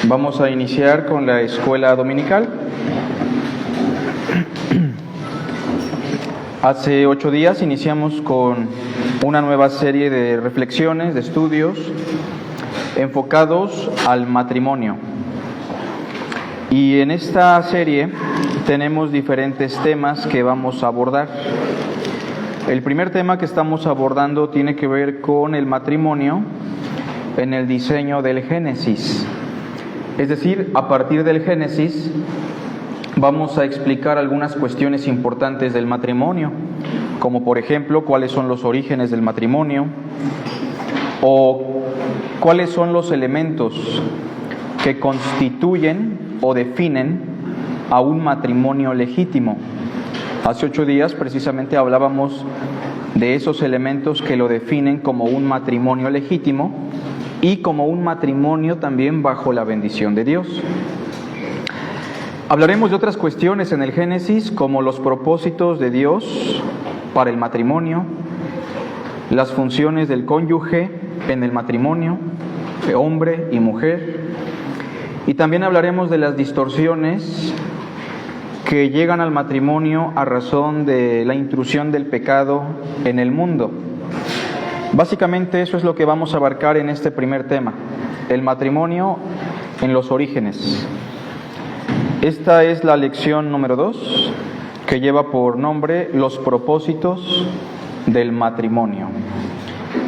Vamos a iniciar con la escuela dominical. Hace 8 días iniciamos con una nueva serie de reflexiones, de estudios enfocados al matrimonio. Y en esta serie tenemos diferentes temas que vamos a abordar. El primer tema que estamos abordando tiene que ver con el matrimonio en el diseño del Génesis. Es decir, a partir del Génesis vamos a explicar algunas cuestiones importantes del matrimonio, como por ejemplo, cuáles son los orígenes del matrimonio o cuáles son los elementos que constituyen o definen a un matrimonio legítimo. Hace 8 días precisamente hablábamos de esos elementos que lo definen como un matrimonio legítimo y como un matrimonio también bajo la bendición de Dios. Hablaremos de otras cuestiones en el Génesis, como los propósitos de Dios para el matrimonio, las funciones del cónyuge en el matrimonio, de hombre y mujer, y también hablaremos de las distorsiones que llegan al matrimonio a razón de la intrusión del pecado en el mundo. Básicamente eso es lo que vamos a abarcar en este primer tema, el matrimonio en los orígenes. Esta es la lección número 2, que lleva por nombre los propósitos del matrimonio.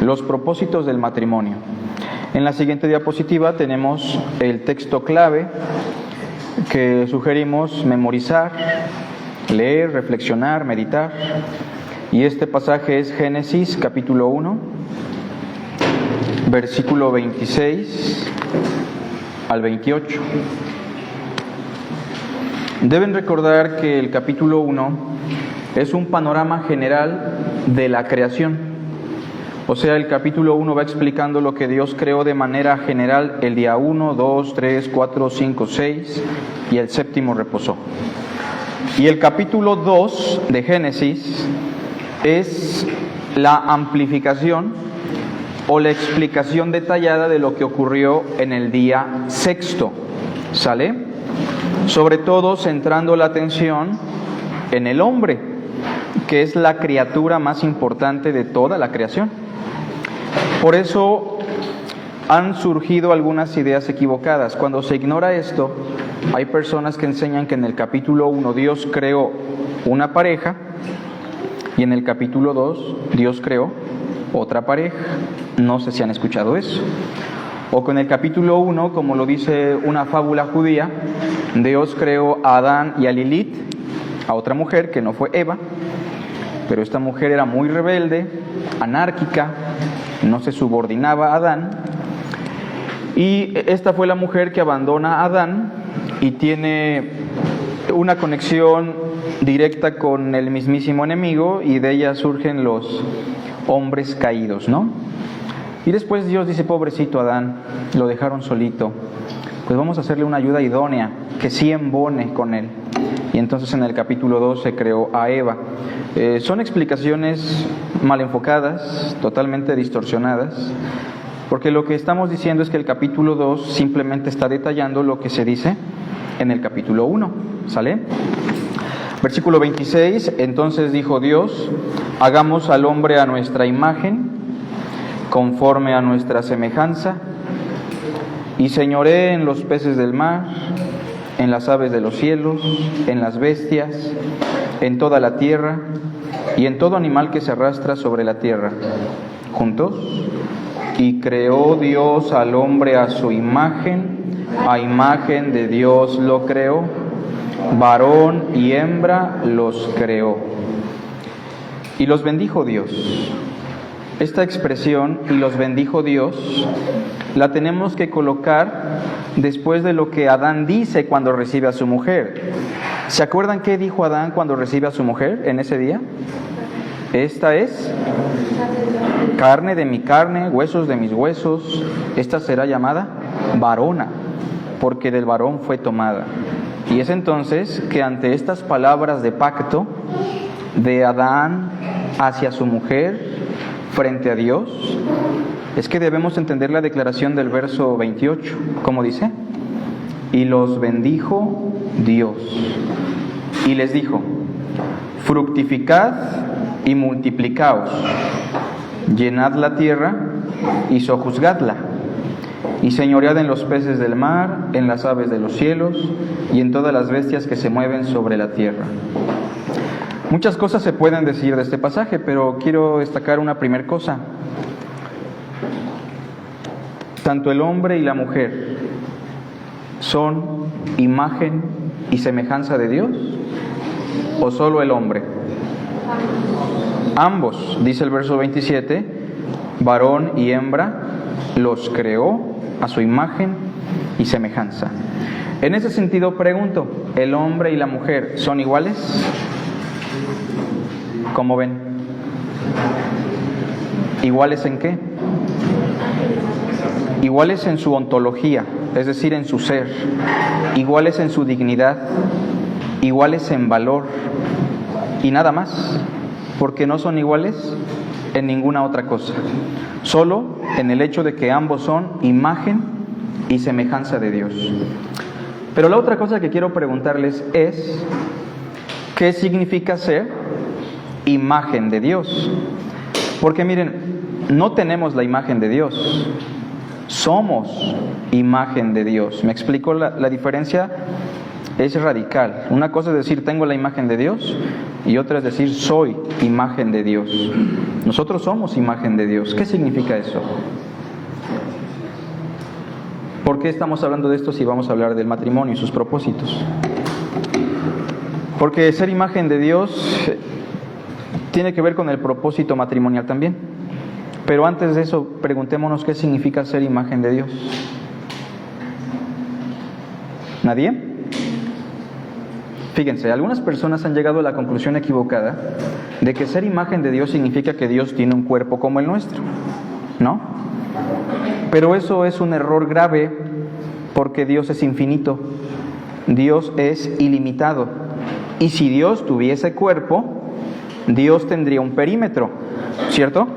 Los propósitos del matrimonio. En la siguiente diapositiva tenemos el texto clave que sugerimos memorizar, leer, reflexionar, meditar. Y este pasaje es Génesis capítulo 1, versículo 26 al 28. Deben recordar que el capítulo 1 es un panorama general de la creación. O sea, el capítulo 1 va explicando lo que Dios creó de manera general el día 1, 2, 3, 4, 5, 6 y el séptimo reposó. Y el capítulo 2 de Génesis es la amplificación o la explicación detallada de lo que ocurrió en el día sexto. ¿Sale? Sobre todo centrando la atención en el hombre, que es la criatura más importante de toda la creación. Por eso han surgido algunas ideas equivocadas. Cuando se ignora esto, hay personas que enseñan que en el capítulo 1 Dios creó una pareja y en el capítulo 2 Dios creó otra pareja. No sé si han escuchado eso. O con el capítulo 1, como lo dice una fábula judía, Dios creó a Adán y a Lilith, a otra mujer que no fue Eva, pero esta mujer era muy rebelde, anárquica, no se subordinaba a Adán, y esta fue la mujer que abandona a Adán y tiene una conexión directa con el mismísimo enemigo, y de ella surgen los hombres caídos, ¿no? Y después Dios dice, pobrecito Adán, lo dejaron solito, pues vamos a hacerle una ayuda idónea, que sí embone con él. Y entonces en el capítulo 2 se creó a Eva. Son explicaciones mal enfocadas, totalmente distorsionadas, porque lo que estamos diciendo es que el capítulo 2 simplemente está detallando lo que se dice en el capítulo 1, ¿sale? Versículo 26, entonces dijo Dios, hagamos al hombre a nuestra imagen, conforme a nuestra semejanza, y señoree en los peces del mar, en las aves de los cielos, en las bestias, en toda la tierra, y en todo animal que se arrastra sobre la tierra. ¿Juntos? Y creó Dios al hombre a su imagen, a imagen de Dios lo creó, varón y hembra los creó. Y los bendijo Dios. Esta expresión, y los bendijo Dios, la tenemos que colocar después de lo que Adán dice cuando recibe a su mujer. ¿Se acuerdan qué dijo Adán cuando recibe a su mujer en ese día? Esta es carne de mi carne, huesos de mis huesos. Esta será llamada varona, porque del varón fue tomada. Y es entonces que ante estas palabras de pacto de Adán hacia su mujer, frente a Dios, es que debemos entender la declaración del verso 28, como dice, y los bendijo Dios. Y les dijo: fructificad y multiplicaos, llenad la tierra y sojuzgadla, y señoread en los peces del mar, en las aves de los cielos y en todas las bestias que se mueven sobre la tierra. Muchas cosas se pueden decir de este pasaje, pero quiero destacar una primera cosa. Tanto el hombre y la mujer son imagen y semejanza de Dios, ¿o solo el hombre? Ambos, dice el verso 27, varón y hembra los creó a su imagen y semejanza. En ese sentido pregunto, ¿el hombre y la mujer son iguales? ¿Cómo ven? ¿Iguales en qué? Iguales en su ontología, es decir, en su ser, iguales en su dignidad, iguales en valor y nada más, porque no son iguales en ninguna otra cosa, solo en el hecho de que ambos son imagen y semejanza de Dios. Pero la otra cosa que quiero preguntarles es, ¿qué significa ser imagen de Dios? Porque miren, no tenemos la imagen de Dios, somos imagen de Dios. ¿Me explico? La diferencia es radical. Una cosa es decir tengo la imagen de Dios y otra es decir soy imagen de Dios. Nosotros somos imagen de Dios. ¿Qué significa eso? ¿Por qué estamos hablando de esto si vamos a hablar del matrimonio y sus propósitos? Porque ser imagen de Dios tiene que ver con el propósito matrimonial también. Pero antes de eso, preguntémonos qué significa ser imagen de Dios. ¿Nadie? Fíjense, algunas personas han llegado a la conclusión equivocada de que ser imagen de Dios significa que Dios tiene un cuerpo como el nuestro, ¿no? Pero eso es un error grave porque Dios es infinito, Dios es ilimitado. Y si Dios tuviese cuerpo, Dios tendría un perímetro, ¿cierto?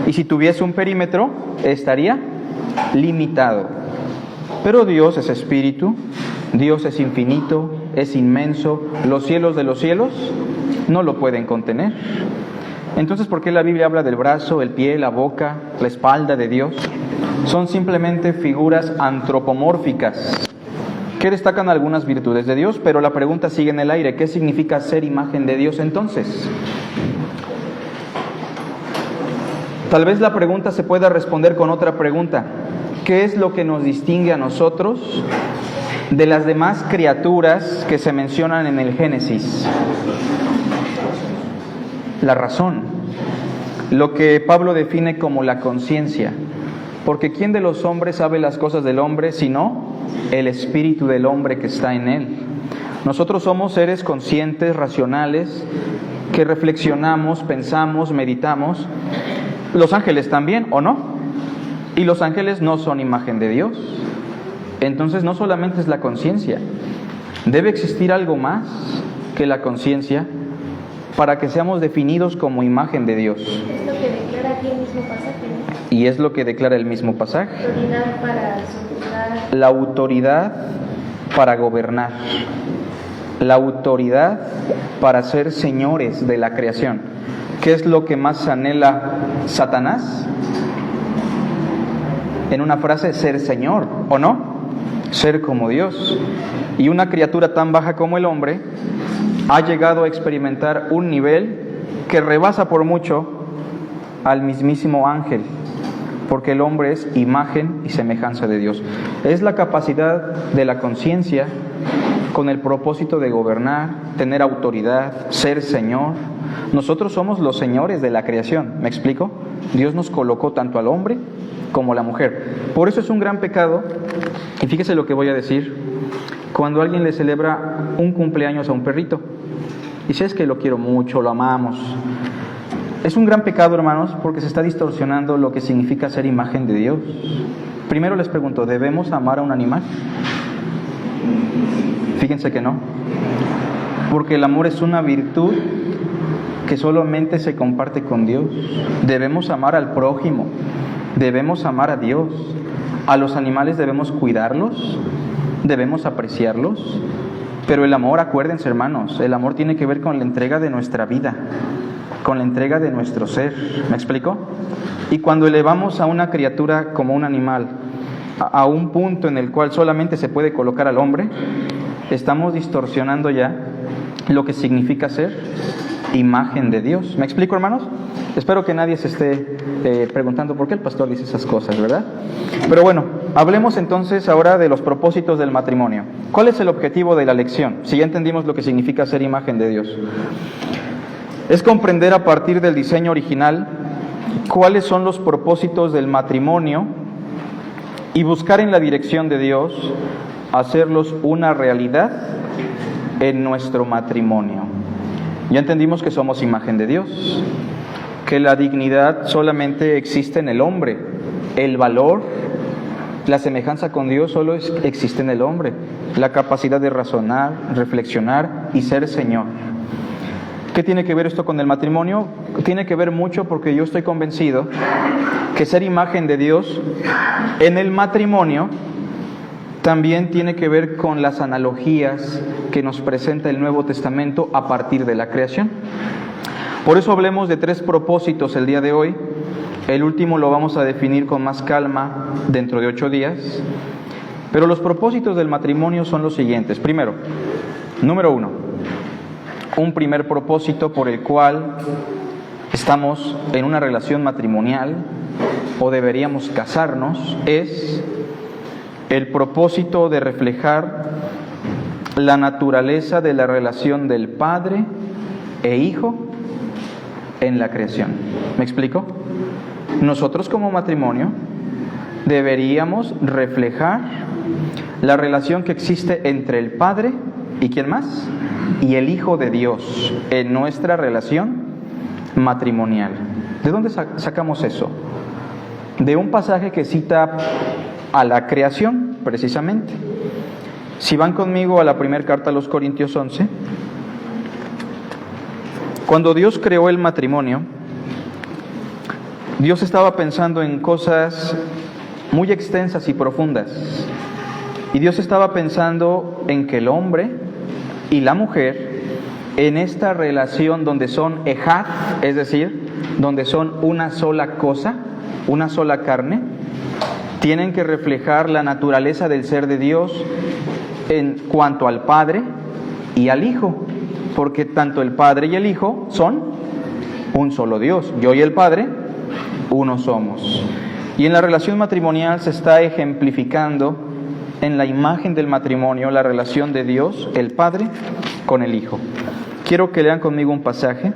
Y si tuviese un perímetro, estaría limitado. Pero Dios es espíritu, Dios es infinito, es inmenso, los cielos de los cielos no lo pueden contener. Entonces, ¿por qué la Biblia habla del brazo, el pie, la boca, la espalda de Dios? Son simplemente figuras antropomórficas que destacan algunas virtudes de Dios, pero la pregunta sigue en el aire. ¿Qué significa ser imagen de Dios entonces? Tal vez la pregunta se pueda responder con otra pregunta. ¿Qué es lo que nos distingue a nosotros de las demás criaturas que se mencionan en el Génesis? La razón, lo que Pablo define como la conciencia. Porque ¿quién de los hombres sabe las cosas del hombre sino el espíritu del hombre que está en él? Nosotros somos seres conscientes, racionales, que reflexionamos, pensamos, meditamos. Los ángeles también, ¿o no? Y los ángeles no son imagen de Dios. Entonces no solamente es la conciencia, debe existir algo más que la conciencia para que seamos definidos como imagen de Dios. Es lo que declara aquí el mismo pasaje, ¿no? Y es lo que declara el mismo pasaje. Autoridad para soportar. La autoridad para gobernar. La autoridad para ser señores de la creación. ¿Qué es lo que más anhela Satanás? En una frase, ser Señor, ¿o no? Ser como Dios. Y una criatura tan baja como el hombre ha llegado a experimentar un nivel que rebasa por mucho al mismísimo ángel, porque el hombre es imagen y semejanza de Dios. Es la capacidad de la conciencia con el propósito de gobernar, tener autoridad, ser Señor. Nosotros somos los señores de la creación, ¿me explico? Dios nos colocó tanto al hombre como a la mujer. Por eso es un gran pecado, y fíjese lo que voy a decir, cuando alguien le celebra un cumpleaños a un perrito. Y si es que lo quiero mucho, lo amamos. Es un gran pecado, hermanos, porque se está distorsionando lo que significa ser imagen de Dios. Primero les pregunto, ¿debemos amar a un animal? Fíjense que no. Porque el amor es una virtud que solamente se comparte con Dios. Debemos amar al prójimo, debemos amar a Dios. A los animales debemos cuidarlos, debemos apreciarlos, pero el amor, acuérdense hermanos, el amor tiene que ver con la entrega de nuestra vida, con la entrega de nuestro ser. ¿Me explico? Y cuando elevamos a una criatura como un animal a un punto en el cual solamente se puede colocar al hombre, estamos distorsionando ya lo que significa ser imagen de Dios. ¿Me explico, hermanos? Espero que nadie se esté preguntando por qué el pastor dice esas cosas, ¿verdad? Pero bueno, hablemos entonces ahora de los propósitos del matrimonio. ¿Cuál es el objetivo de la lección? Si ya entendimos lo que significa ser imagen de Dios. Es comprender a partir del diseño original cuáles son los propósitos del matrimonio y buscar en la dirección de Dios hacerlos una realidad en nuestro matrimonio. Ya entendimos que somos imagen de Dios, que la dignidad solamente existe en el hombre, el valor, la semejanza con Dios solo existe en el hombre, la capacidad de razonar, reflexionar y ser Señor. ¿Qué tiene que ver esto con el matrimonio? Tiene que ver mucho porque yo estoy convencido que ser imagen de Dios en el matrimonio también tiene que ver con las analogías que nos presenta el Nuevo Testamento a partir de la creación. Por eso hablemos de 3 propósitos el día de hoy. El último lo vamos a definir con más calma dentro de 8 días. Pero los propósitos del matrimonio son los siguientes. Primero, número 1, un primer propósito por el cual estamos en una relación matrimonial o deberíamos casarnos es el propósito de reflejar la naturaleza de la relación del Padre e Hijo en la creación. ¿Me explico? Nosotros como matrimonio deberíamos reflejar la relación que existe entre el Padre y ¿quién más? Y el Hijo de Dios en nuestra relación matrimonial. ¿De dónde sacamos eso? De un pasaje que cita a la creación, precisamente. Si van conmigo a la primera carta a los Corintios 11, cuando Dios creó el matrimonio, Dios estaba pensando en cosas muy extensas y profundas. Y Dios estaba pensando en que el hombre y la mujer, en esta relación donde son ejad, es decir, donde son una sola cosa, una sola carne, tienen que reflejar la naturaleza del ser de Dios en cuanto al Padre y al Hijo, porque tanto el Padre y el Hijo son un solo Dios. Yo y el Padre, uno somos. Y en la relación matrimonial se está ejemplificando en la imagen del matrimonio la relación de Dios, el Padre, con el Hijo. Quiero que lean conmigo un pasaje.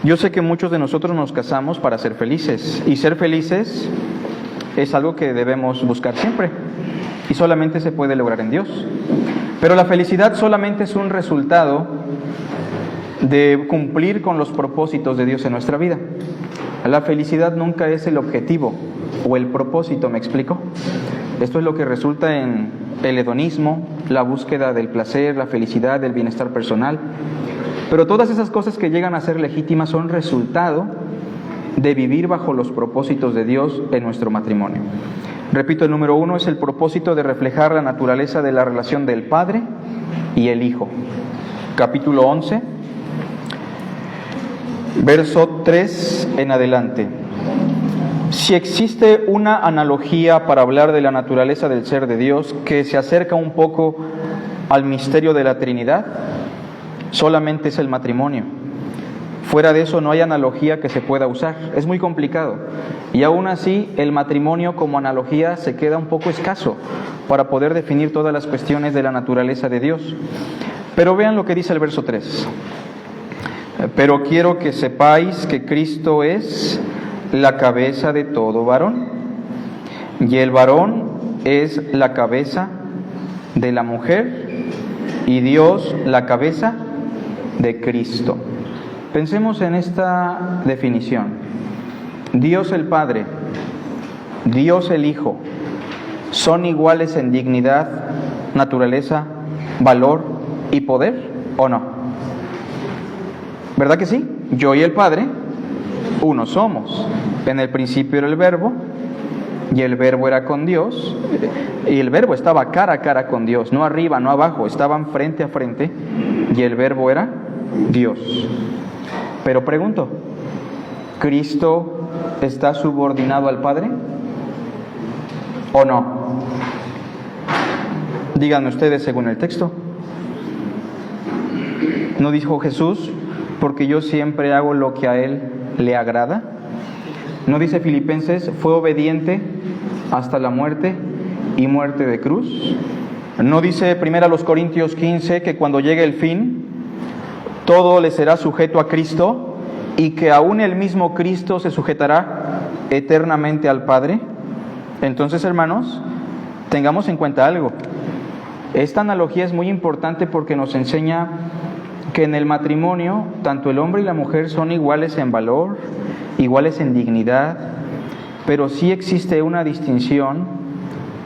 Yo sé que muchos de nosotros nos casamos para ser felices, y ser felices es algo que debemos buscar siempre, y solamente se puede lograr en Dios. Pero la felicidad solamente es un resultado de cumplir con los propósitos de Dios en nuestra vida. La felicidad nunca es el objetivo o el propósito, ¿me explico? Esto es lo que resulta en el hedonismo, la búsqueda del placer, la felicidad, del bienestar personal. Pero todas esas cosas que llegan a ser legítimas son resultado de vivir bajo los propósitos de Dios en nuestro matrimonio. Repito, el número 1 es el propósito de reflejar la naturaleza de la relación del Padre y el Hijo. Capítulo 11, verso 3 en adelante. Si existe una analogía para hablar de la naturaleza del ser de Dios que se acerca un poco al misterio de la Trinidad, solamente es el matrimonio. Fuera de eso no hay analogía que se pueda usar, es muy complicado. Y aún así el matrimonio como analogía se queda un poco escaso para poder definir todas las cuestiones de la naturaleza de Dios. Pero vean lo que dice el verso 3. Pero quiero que sepáis que Cristo es la cabeza de todo varón, y el varón es la cabeza de la mujer, y Dios la cabeza de Cristo. Pensemos en esta definición. Dios el Padre, Dios el Hijo, ¿son iguales en dignidad, naturaleza, valor y poder o no? ¿Verdad que sí? Yo y el Padre, uno somos. En el principio era el Verbo, y el Verbo era con Dios. Y el verbo estaba cara a cara con Dios, no arriba, no abajo, estaban frente a frente y el verbo era Dios. Pero pregunto, ¿Cristo está subordinado al Padre o no? Díganme ustedes según el texto. ¿No dijo Jesús, porque yo siempre hago lo que a Él le agrada? ¿No dice Filipenses, fue obediente hasta la muerte y muerte de cruz? ¿No dice 1 Corintios 15 que cuando llegue el fin, todo le será sujeto a Cristo y que aún el mismo Cristo se sujetará eternamente al Padre? Entonces, hermanos, tengamos en cuenta algo. Esta analogía es muy importante porque nos enseña que en el matrimonio tanto el hombre y la mujer son iguales en valor, iguales en dignidad, pero sí existe una distinción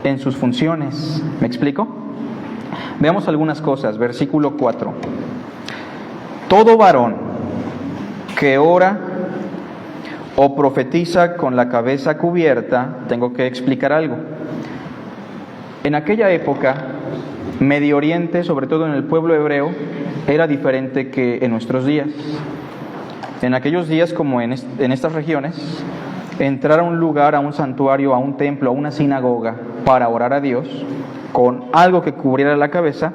en sus funciones. ¿Me explico? Veamos algunas cosas. Versículo 4. Todo varón que ora o profetiza con la cabeza cubierta, tengo que explicar algo. En aquella época, Medio Oriente, sobre todo en el pueblo hebreo, era diferente que en nuestros días. En aquellos días, como en estas regiones, entrar a un lugar, a un santuario, a un templo, a una sinagoga para orar a Dios con algo que cubriera la cabeza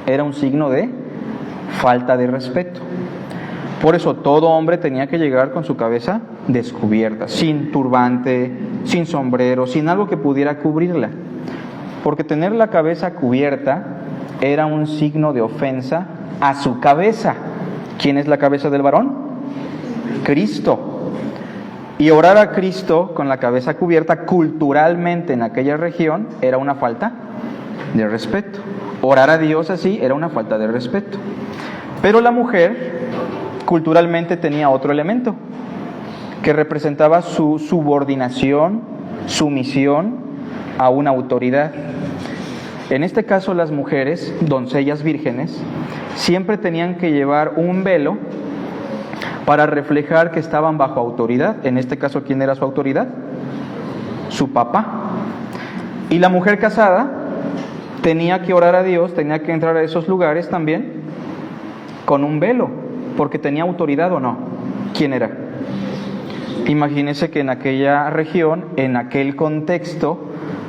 era un signo de falta de respeto. Por eso todo hombre tenía que llegar con su cabeza descubierta, sin turbante, sin sombrero, sin algo que pudiera cubrirla. Porque tener la cabeza cubierta era un signo de ofensa a su cabeza. ¿Quién es la cabeza del varón? Cristo. Y orar a Cristo con la cabeza cubierta culturalmente en aquella región era una falta de respeto. Orar a Dios así era una falta de respeto. Pero la mujer culturalmente tenía otro elemento que representaba su subordinación, sumisión a una autoridad. En este caso, las mujeres, doncellas vírgenes, siempre tenían que llevar un velo para reflejar que estaban bajo autoridad. En este caso, ¿quién era su autoridad? Su papá. Y la mujer casada tenía que orar a Dios, tenía que entrar a esos lugares también con un velo, porque tenía autoridad o no. ¿Quién era? Imagínense que en aquella región, en aquel contexto,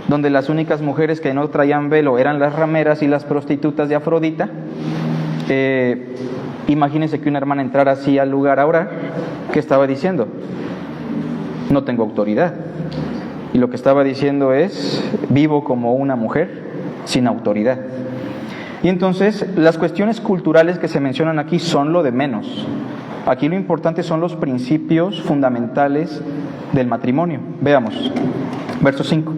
donde las únicas mujeres que no traían velo eran las rameras y las prostitutas de Afrodita, imagínense que una hermana entrara así al lugar a orar. ¿Qué estaba diciendo? No tengo autoridad. Y lo que estaba diciendo es, vivo como una mujer sin autoridad. Y entonces, las cuestiones culturales que se mencionan aquí son lo de menos. Aquí lo importante son los principios fundamentales del matrimonio. Veamos, verso 5.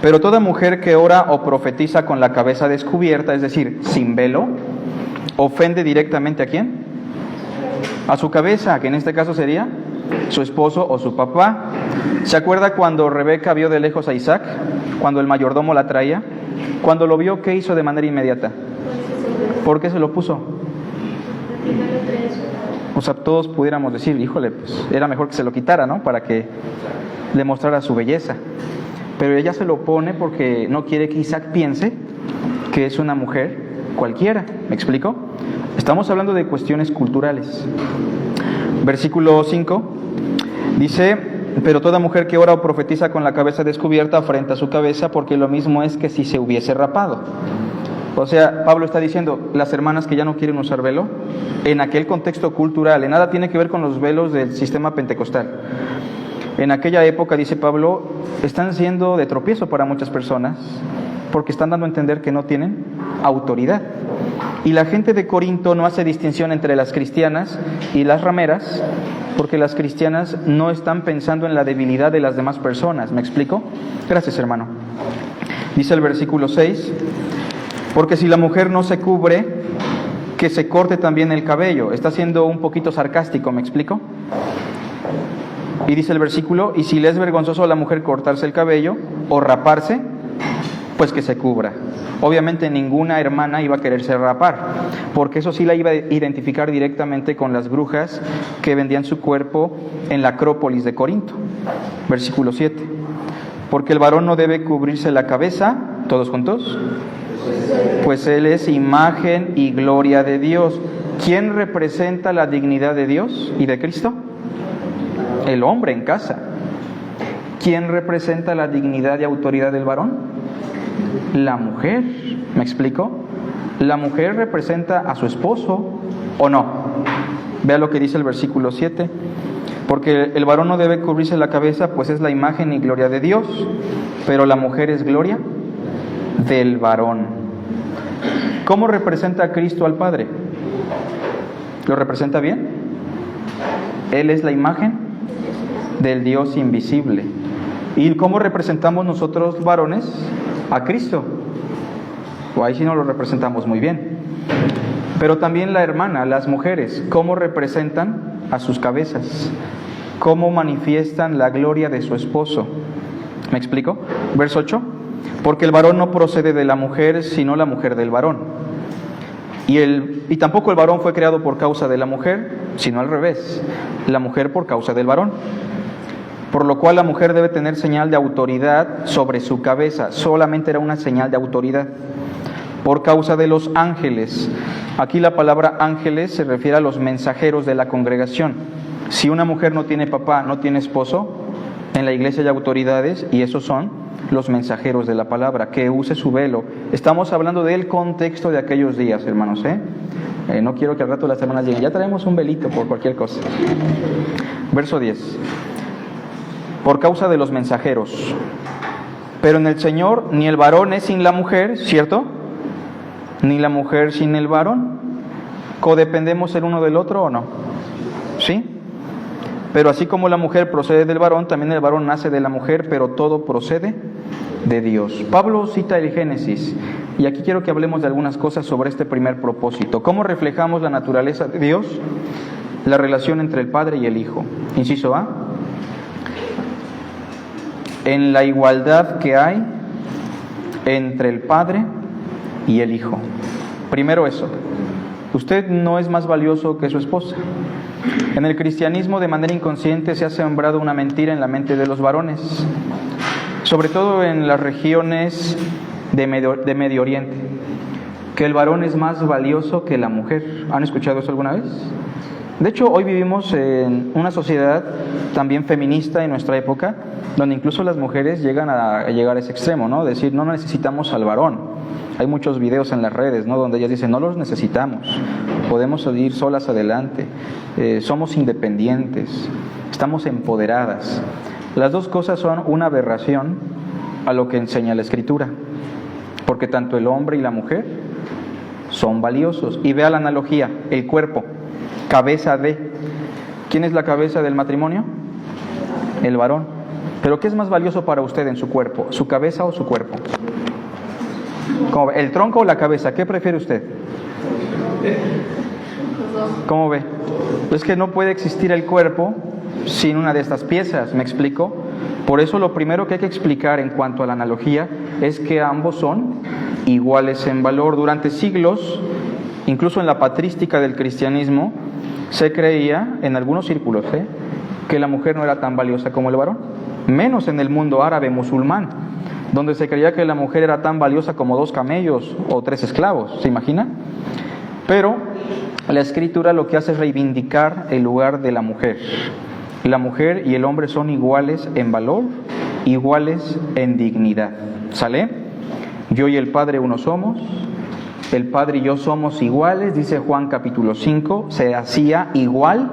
Pero toda mujer que ora o profetiza con la cabeza descubierta, es decir, sin velo, ofende directamente ¿a quién? A su cabeza, que en este caso sería su esposo o su papá. ¿Se acuerda cuando Rebeca vio de lejos a Isaac? Cuando el mayordomo la traía. Cuando lo vio, ¿qué hizo de manera inmediata? ¿Por qué se lo puso? O sea, todos pudiéramos decir, híjole, pues era mejor que se lo quitara, ¿no? Para que le mostrara su belleza. Pero ella se lo pone porque no quiere que Isaac piense que es una mujer cualquiera. ¿Me explico? Estamos hablando de cuestiones culturales. Versículo 5 dice, pero toda mujer que ora o profetiza con la cabeza descubierta afrenta su cabeza, porque lo mismo es que si se hubiese rapado. O sea, Pablo está diciendo, las hermanas que ya no quieren usar velo, en aquel contexto cultural, en nada tiene que ver con los velos del sistema pentecostal. En aquella época, dice Pablo, están siendo de tropiezo para muchas personas, porque están dando a entender que no tienen autoridad. Y la gente de Corinto no hace distinción entre las cristianas y las rameras, porque las cristianas no están pensando en la debilidad de las demás personas. ¿Me explico? Gracias, hermano. Dice el versículo 6, porque si la mujer no se cubre, que se corte también el cabello. Está siendo un poquito sarcástico, ¿me explico? Y dice el versículo, y si le es vergonzoso a la mujer cortarse el cabello o raparse, pues que se cubra. Obviamente ninguna hermana iba a quererse rapar, porque eso sí la iba a identificar directamente con las brujas que vendían su cuerpo en la Acrópolis de Corinto. Versículo 7. Porque el varón no debe cubrirse la cabeza, todos juntos, pues él es imagen y gloria de Dios. ¿Quién representa la dignidad de Dios y de Cristo? El hombre en casa. ¿Quién representa la dignidad y autoridad del varón? La mujer. ¿Me explico? La mujer representa a su esposo, ¿o no? Vea lo que dice el versículo 7. Porque el varón no debe cubrirse la cabeza, pues es la imagen y gloria de Dios, pero la mujer es gloria del varón. ¿Cómo representa a Cristo al Padre? ¿Lo representa bien? Él es la imagen del Dios invisible. ¿Y cómo representamos nosotros varones a Cristo? O ahí sí no lo representamos muy bien. Pero también la hermana, las mujeres, ¿cómo representan a sus cabezas? ¿Cómo manifiestan la gloria de su esposo? ¿Me explico? Verso 8. Porque el varón no procede de la mujer, sino la mujer del varón. Y tampoco el varón fue creado por causa de la mujer, sino al revés, la mujer por causa del varón. Por lo cual la mujer debe tener señal de autoridad sobre su cabeza. Solamente era una señal de autoridad. Por causa de los ángeles. Aquí la palabra ángeles se refiere a los mensajeros de la congregación. Si una mujer no tiene papá, no tiene esposo, en la iglesia hay autoridades y esos son los mensajeros de la palabra, que use su velo. Estamos hablando del contexto de aquellos días, hermanos, no quiero que al rato las hermanas digan, ya traemos un velito por cualquier cosa. Verso 10. Por causa de los mensajeros. Pero en el Señor ni el varón es sin la mujer, ¿cierto? Ni la mujer sin el varón. ¿Codependemos el uno del otro o no? ¿Sí? Pero así como la mujer procede del varón, también el varón nace de la mujer, pero todo procede de Dios. Pablo cita el Génesis, y aquí quiero que hablemos de algunas cosas sobre este primer propósito. ¿Cómo reflejamos la naturaleza de Dios? La relación entre el Padre y el Hijo. Inciso A. En la igualdad que hay entre el Padre y el Hijo. Primero eso. Usted no es más valioso que su esposa. En el cristianismo, de manera inconsciente, se ha sembrado una mentira en la mente de los varones, sobre todo en las regiones de Medio Oriente, que el varón es más valioso que la mujer. ¿Han escuchado eso alguna vez? De hecho, hoy vivimos en una sociedad también feminista en nuestra época, donde incluso las mujeres llegan a llegar a ese extremo, ¿no? Decir, no necesitamos al varón. Hay muchos videos en las redes, ¿no? Donde ellas dicen, no los necesitamos, podemos salir solas adelante, somos independientes, estamos empoderadas. Las dos cosas son una aberración a lo que enseña la Escritura, porque tanto el hombre y la mujer son valiosos. Y vea la analogía, el cuerpo, cabeza de. ¿Quién es la cabeza del matrimonio? El varón. ¿Pero qué es más valioso para usted en su cuerpo? ¿Su cabeza o su cuerpo? ¿El tronco o la cabeza? ¿Qué prefiere usted? ¿Cómo ve? Es que no puede existir el cuerpo sin una de estas piezas, ¿me explico? Por eso lo primero que hay que explicar en cuanto a la analogía es que ambos son iguales en valor. Durante siglos, incluso en la patrística del cristianismo, se creía, en algunos círculos, que la mujer no era tan valiosa como el varón, menos en el mundo árabe musulmán, donde se creía que la mujer era tan valiosa como 2 camellos o 3 esclavos, ¿se imagina? Pero la Escritura lo que hace es reivindicar el lugar de la mujer. La mujer y el hombre son iguales en valor, iguales en dignidad. ¿Sale? Yo y el Padre uno somos, el Padre y yo somos iguales, dice Juan capítulo 5, se hacía igual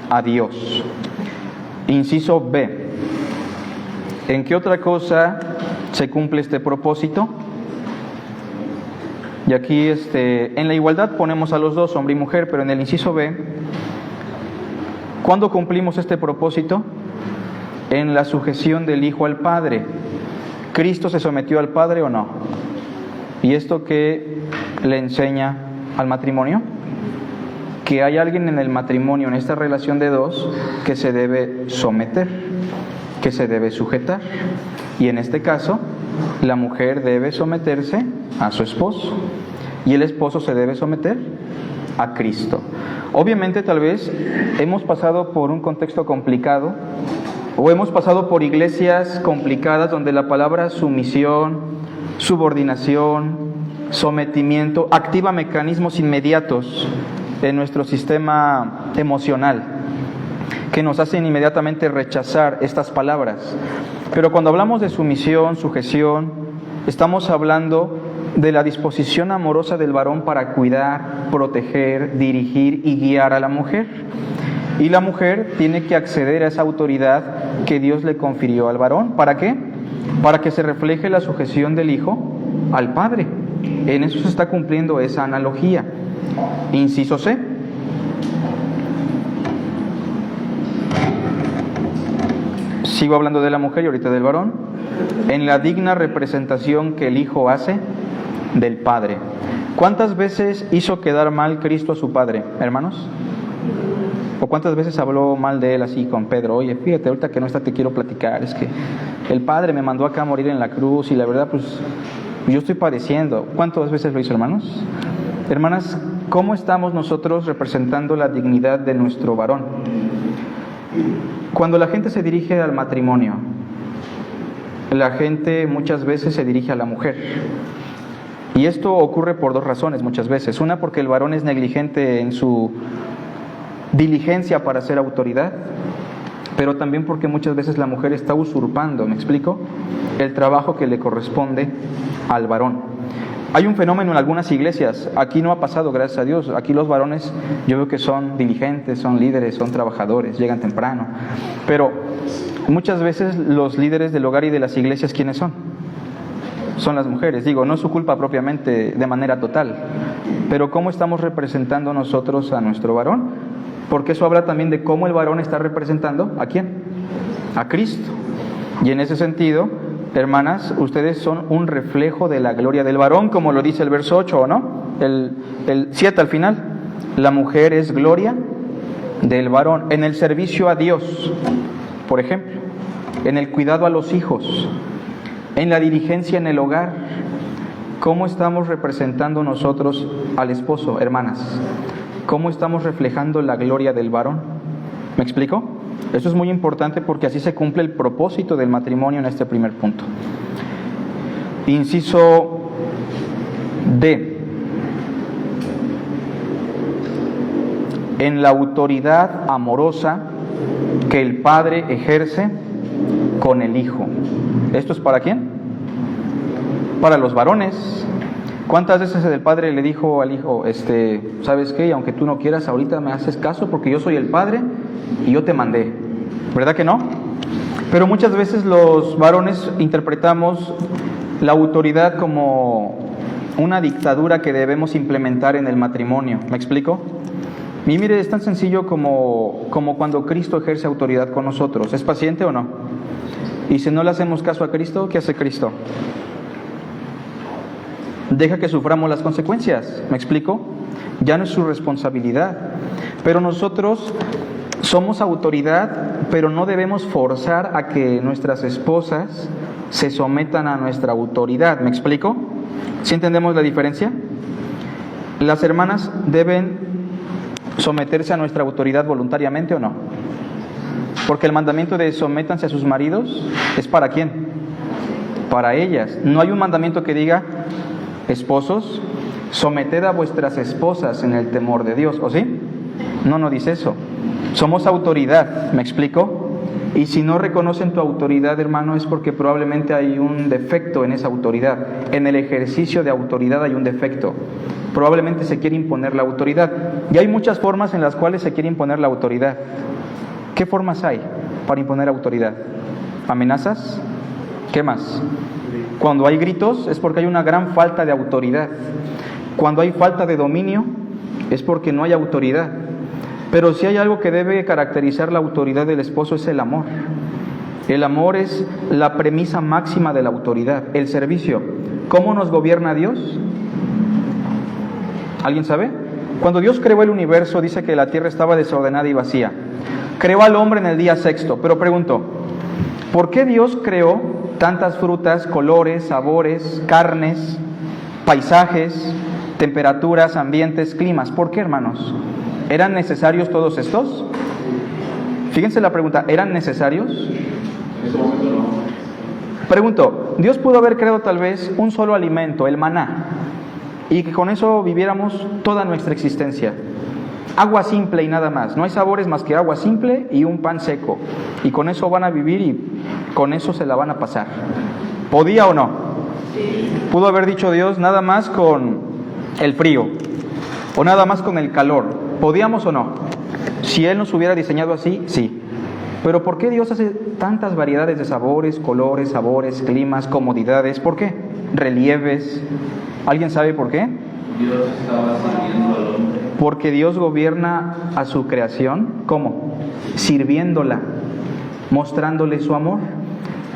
a Dios. Inciso B. ¿En qué otra cosa se cumple este propósito? Y aquí en la igualdad ponemos a los dos, hombre y mujer, pero en el inciso B, ¿cuándo cumplimos este propósito? En la sujeción del Hijo al Padre. ¿Cristo se sometió al Padre o no? ¿Y esto qué le enseña al matrimonio? Que hay alguien en el matrimonio, en esta relación de dos, que se debe someter, que se debe sujetar. Y en este caso, la mujer debe someterse a su esposo y el esposo se debe someter a Cristo. Obviamente, tal vez hemos pasado por un contexto complicado O hemos pasado por iglesias complicadas donde la palabra sumisión, subordinación, sometimiento activa mecanismos inmediatos en nuestro sistema emocional que nos hacen inmediatamente rechazar estas palabras. Pero cuando hablamos de sumisión, sujeción, estamos hablando de la disposición amorosa del varón para cuidar, proteger, dirigir y guiar a la mujer. Y la mujer tiene que acceder a esa autoridad que Dios le confirió al varón. ¿Para qué? Para que se refleje la sujeción del hijo al padre. En eso se está cumpliendo esa analogía. Inciso C. Sigo hablando de la mujer y ahorita del varón. En la digna representación que el hijo hace del padre. ¿Cuántas veces hizo quedar mal Cristo a su padre, hermanos? ¿O cuántas veces habló mal de él así con Pedro? Oye, fíjate, ahorita que no está te quiero platicar. Es que el Padre me mandó acá a morir en la cruz y la verdad pues yo estoy padeciendo. ¿Cuántas veces lo hizo, hermanos? Hermanas, ¿cómo estamos nosotros representando la dignidad de nuestro varón? Cuando la gente se dirige al matrimonio, la gente muchas veces se dirige a la mujer. Y esto ocurre por dos razones muchas veces. Una, porque el varón es negligente en su diligencia para ser autoridad, pero también porque muchas veces la mujer está usurpando, ¿me explico?, el trabajo que le corresponde al varón. Hay un fenómeno en algunas iglesias, aquí no ha pasado, gracias a Dios, aquí los varones yo veo que son diligentes, son líderes, son trabajadores, llegan temprano, pero muchas veces los líderes del hogar y de las iglesias, ¿quiénes son? Son las mujeres. Digo, no es su culpa propiamente de manera total, pero ¿cómo estamos representando nosotros a nuestro varón? Porque eso habla también de cómo el varón está representando ¿a quién? A Cristo. Y en ese sentido, hermanas, ustedes son un reflejo de la gloria del varón, como lo dice el verso 8, ¿o no? El 7 al final. La mujer es gloria del varón en el servicio a Dios, por ejemplo, en el cuidado a los hijos, en la diligencia en el hogar. ¿Cómo estamos representando nosotros al esposo, hermanas? ¿Cómo estamos reflejando la gloria del varón? ¿Me explico? Esto es muy importante porque así se cumple el propósito del matrimonio en este primer punto. Inciso D. En la autoridad amorosa que el padre ejerce con el hijo. ¿Esto es para quién? Para los varones. ¿Cuántas veces el padre le dijo al hijo, ¿sabes qué? Aunque tú no quieras, ahorita me haces caso porque yo soy el padre y yo te mandé. ¿Verdad que no? Pero muchas veces los varones interpretamos la autoridad como una dictadura que debemos implementar en el matrimonio. ¿Me explico? Y mire, es tan sencillo como cuando Cristo ejerce autoridad con nosotros. ¿Es paciente o no? Y si no le hacemos caso a Cristo, ¿qué hace Cristo? Deja que suframos las consecuencias. ¿Me explico? Ya no es su responsabilidad. Pero nosotros somos autoridad, pero no debemos forzar a que nuestras esposas se sometan a nuestra autoridad. ¿Me explico? ¿Sí entendemos la diferencia? Las hermanas deben someterse a nuestra autoridad voluntariamente, ¿o no? Porque el mandamiento de sométanse a sus maridos es ¿para quién? Para ellas. No hay un mandamiento que diga: esposos, someted a vuestras esposas en el temor de Dios, ¿o sí? No dice eso. Somos autoridad, ¿me explico? Y si no reconocen tu autoridad, hermano, es porque probablemente hay un defecto en esa autoridad. En el ejercicio de autoridad hay un defecto. Probablemente se quiere imponer la autoridad. Y hay muchas formas en las cuales se quiere imponer la autoridad. ¿Qué formas hay para imponer autoridad? ¿Amenazas? ¿Qué más? Cuando hay gritos es porque hay una gran falta de autoridad. Cuando hay falta de dominio es porque no hay autoridad. Pero si hay algo que debe caracterizar la autoridad del esposo es el amor. El amor es la premisa máxima de la autoridad. El servicio. ¿Cómo nos gobierna Dios? ¿Alguien sabe? Cuando Dios creó el universo, dice que la tierra estaba desordenada y vacía. Creó al hombre en el día sexto. Pero pregunto, ¿por qué Dios creó tantas frutas, colores, sabores, carnes, paisajes, temperaturas, ambientes, climas? ¿Por qué, hermanos? ¿Eran necesarios todos estos? Fíjense la pregunta, ¿eran necesarios? Pregunto, Dios pudo haber creado tal vez un solo alimento, el maná, y que con eso viviéramos toda nuestra existencia. Agua simple y nada más, no hay sabores más que agua simple y un pan seco, y con eso van a vivir y con eso se la van a pasar. ¿Podía o no? Pudo haber dicho Dios nada más con el frío, o nada más con el calor. ¿Podíamos o no? Si Él nos hubiera diseñado así, sí. Pero ¿por qué Dios hace tantas variedades de sabores, colores, sabores, climas, comodidades? ¿Por qué? Relieves. ¿Alguien sabe por qué? Dios estaba sirviendo al hombre. Porque Dios gobierna a su creación, ¿cómo? Sirviéndola, mostrándole su amor.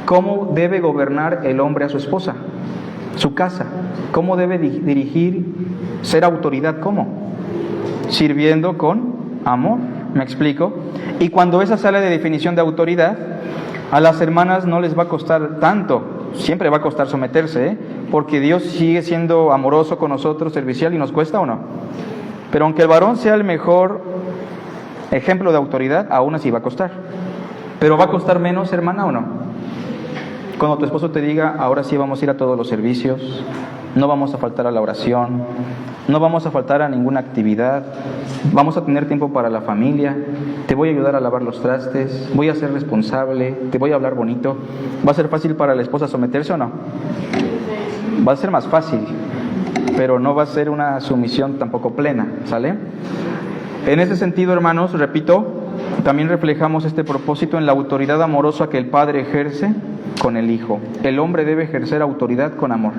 ¿Cómo debe gobernar el hombre a su esposa? Su casa. ¿Cómo debe dirigir, ser autoridad? ¿Cómo? Sirviendo con amor. ¿Me explico? Y cuando esa sale de definición de autoridad, a las hermanas no les va a costar tanto, siempre va a costar someterse, ¿eh? Porque Dios sigue siendo amoroso con nosotros, servicial, y nos cuesta o no. Pero aunque el varón sea el mejor ejemplo de autoridad, aún así va a costar. Pero va a costar menos, hermana, ¿o no? Cuando tu esposo te diga, ahora sí vamos a ir a todos los servicios, no vamos a faltar a la oración, no vamos a faltar a ninguna actividad, vamos a tener tiempo para la familia, te voy a ayudar a lavar los trastes, voy a ser responsable, te voy a hablar bonito. ¿Va a ser fácil para la esposa someterse o no? Va a ser más fácil, pero no va a ser una sumisión tampoco plena, ¿sale? En ese sentido, hermanos, repito, también reflejamos este propósito en la autoridad amorosa que el Padre ejerce con el Hijo. El hombre debe ejercer autoridad con amor.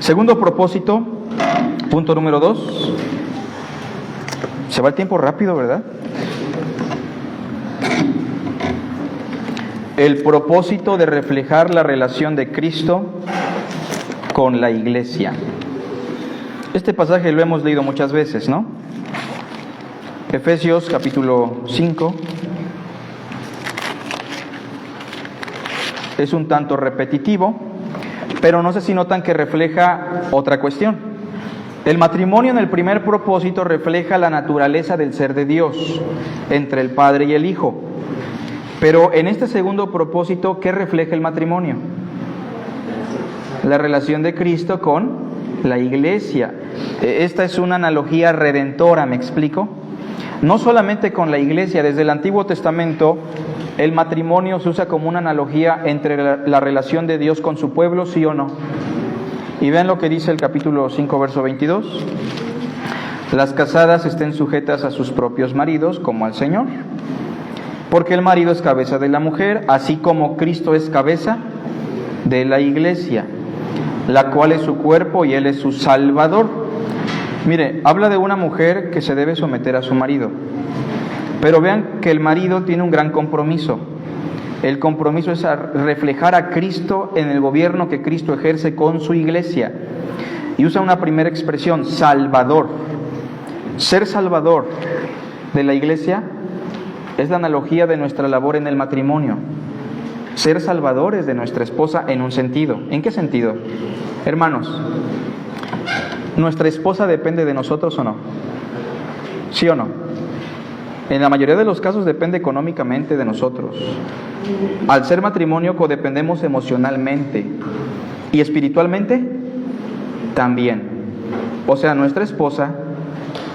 Segundo propósito, punto número 2. Se va el tiempo rápido, ¿verdad? El propósito de reflejar la relación de Cristo con la iglesia. Este pasaje lo hemos leído muchas veces, ¿no? Efesios capítulo 5. Es un tanto repetitivo, pero no sé si notan que refleja otra cuestión. El matrimonio en el primer propósito refleja la naturaleza del ser de Dios entre el Padre y el Hijo. Pero en este segundo propósito, ¿qué refleja el matrimonio? La relación de Cristo con la iglesia. Esta es una analogía redentora, ¿me explico? No solamente con la iglesia, desde el Antiguo Testamento el matrimonio se usa como una analogía entre la relación de Dios con su pueblo, ¿sí o no? Y vean lo que dice el capítulo 5, verso 22. Las casadas estén sujetas a sus propios maridos como al Señor, porque el marido es cabeza de la mujer, así como Cristo es cabeza de la iglesia, la cual es su cuerpo y Él es su Salvador. Mire, habla de una mujer que se debe someter a su marido, pero vean que el marido tiene un gran compromiso. El compromiso es a reflejar a Cristo en el gobierno que Cristo ejerce con su iglesia. Y usa una primera expresión, Salvador. Ser Salvador de la iglesia es la analogía de nuestra labor en el matrimonio. Ser salvadores de nuestra esposa en un sentido. ¿En qué sentido? Hermanos, ¿nuestra esposa depende de nosotros o no? ¿Sí o no? En la mayoría de los casos depende económicamente de nosotros. Al ser matrimonio codependemos emocionalmente y espiritualmente también. O sea, nuestra esposa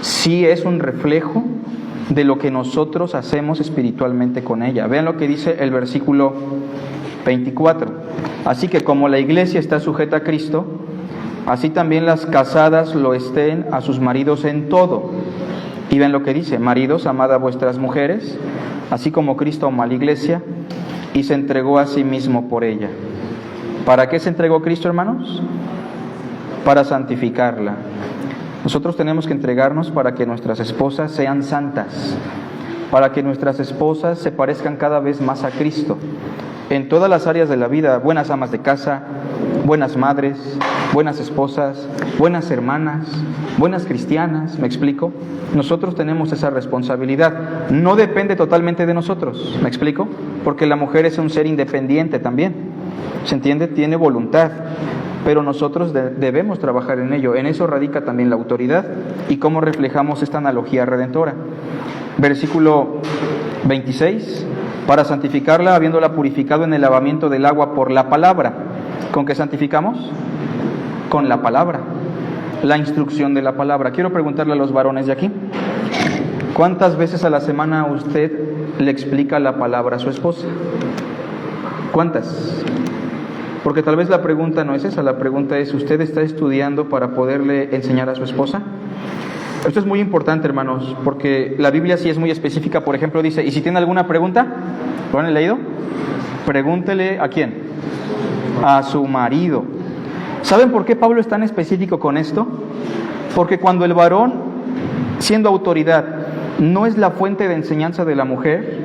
sí es un reflejo de lo que nosotros hacemos espiritualmente con ella. Vean lo que dice el versículo 24. Así que como la iglesia está sujeta a Cristo, así también las casadas lo estén a sus maridos en todo. Y ven lo que dice: maridos, amad a vuestras mujeres, así como Cristo amó a la iglesia y se entregó a sí mismo por ella. ¿Para qué se entregó Cristo, hermanos? Para santificarla. Nosotros tenemos que entregarnos para que nuestras esposas sean santas, para que nuestras esposas se parezcan cada vez más a Cristo. En todas las áreas de la vida, buenas amas de casa, buenas madres, buenas esposas, buenas hermanas, buenas cristianas, ¿me explico? Nosotros tenemos esa responsabilidad. No depende totalmente de nosotros, ¿me explico? Porque la mujer es un ser independiente también, ¿se entiende? Tiene voluntad, pero nosotros debemos trabajar en ello. En eso radica también la autoridad y cómo reflejamos esta analogía redentora. Versículo 26, para santificarla, habiéndola purificado en el lavamiento del agua por la palabra. ¿Con qué santificamos? Con la palabra, la instrucción de la palabra. Quiero preguntarle a los varones de aquí, ¿cuántas veces a la semana usted le explica la palabra a su esposa? ¿Cuántas? Porque tal vez la pregunta no es esa, la pregunta es, ¿usted está estudiando para poderle enseñar a su esposa? Esto es muy importante, hermanos, porque la Biblia sí es muy específica. Por ejemplo, dice, y si tiene alguna pregunta, ¿lo han leído? Pregúntele ¿a quién? A su marido. ¿Saben por qué Pablo es tan específico con esto? Porque cuando el varón, siendo autoridad, no es la fuente de enseñanza de la mujer,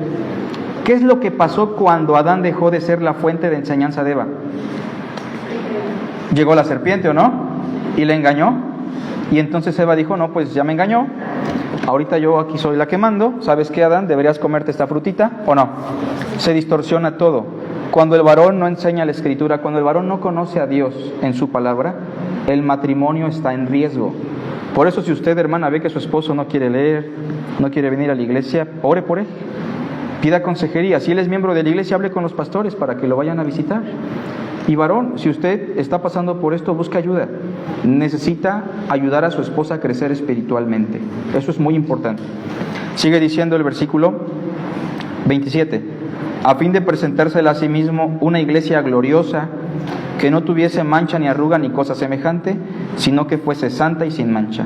¿qué es lo que pasó cuando Adán dejó de ser la fuente de enseñanza de Eva? Llegó la serpiente, ¿o no? Y le engañó. Y entonces Eva dijo, no, pues ya me engañó, ahorita yo aquí soy la que mando, ¿sabes qué, Adán? ¿Deberías comerte esta frutita o no? Se distorsiona todo. Cuando el varón no enseña la Escritura, cuando el varón no conoce a Dios en su palabra, el matrimonio está en riesgo. Por eso, si usted, hermana, ve que su esposo no quiere leer, no quiere venir a la iglesia, ore por él, pida consejería. Si él es miembro de la iglesia, hable con los pastores para que lo vayan a visitar. Y varón, si usted está pasando por esto, busque ayuda. Necesita ayudar a su esposa a crecer espiritualmente. Eso es muy importante. Sigue diciendo el versículo 27. A fin de presentársela a sí mismo una iglesia gloriosa, que no tuviese mancha ni arruga ni cosa semejante, sino que fuese santa y sin mancha.